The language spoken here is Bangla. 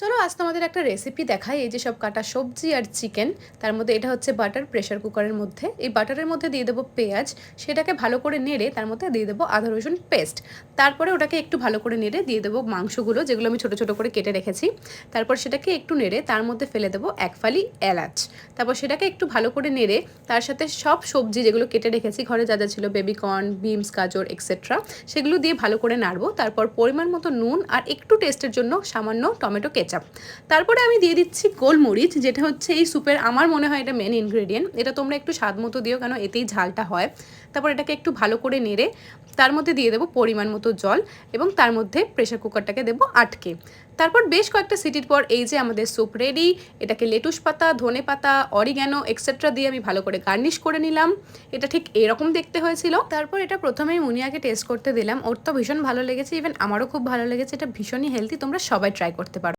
চলো আজ তোমাদের একটা রেসিপি দেখাই। এই যে সব কাটা সবজি আর চিকেন, তার মধ্যে এটা হচ্ছে বাটার, প্রেশার কুকারের মধ্যে। এই বাটারের মধ্যে দিয়ে দেবো পেঁয়াজ, সেটাকে ভালো করে নেড়ে তার মধ্যে দিয়ে দেবো আদা রসুন পেস্ট। তারপরে ওটাকে একটু ভালো করে নেড়ে দিয়ে দেবো মাংসগুলো, যেগুলো আমি ছোটো ছোটো করে কেটে রেখেছি। তারপর সেটাকে একটু নেড়ে তার মধ্যে ফেলে দেবো এক ফালি এলাচ। তারপর সেটাকে একটু ভালো করে নেড়ে তার সাথে সব সবজি যেগুলো কেটে রেখেছি, ঘরে যা যা ছিল বেবিকর্ন, বিনস, গাজর এক্সেট্রা, সেগুলো দিয়ে ভালো করে নাড়বো। তারপর পরিমাণ মতো নুন আর একটু টেস্টের জন্য সামান্য টমেটো কেচাপ। তারপরে আমি দিয়ে দিচ্ছি গোলমরিচ, যেটা হচ্ছে এই স্যুপের আমার মনে হয় এটা মেন ইনগ্রেডিয়েন্ট। এটা তোমরা একটু স্বাদ মতো দিও, কেন এতেই ঝালটা হয়। তারপর এটাকে একটু ভালো করে নেড়ে তার মধ্যে দিয়ে দেবো পরিমাণ মতো জল, এবং তার মধ্যে প্রেশার কুকারটাকে দেবো আটকে। তারপর বেশ কয়েকটা সিটির পর এই যে আমাদের স্যুপ রেডি। এটাকে লেটুস পাতা, ধনে পাতা, অরিগ্যানো এক্সেট্রা দিয়ে আমি ভালো করে গার্নিশ করে নিলাম। এটা ঠিক এরকম দেখতে হয়েছিল। তারপর এটা প্রথমেই মুনিয়াকে টেস্ট করতে দিলাম, ওর তো ভীষণ ভালো লেগেছে, ইভেন আমারও খুব ভালো লেগেছে। এটা ভীষণই হেলদি, তোমরা সবাই ট্রাই করতে পারো।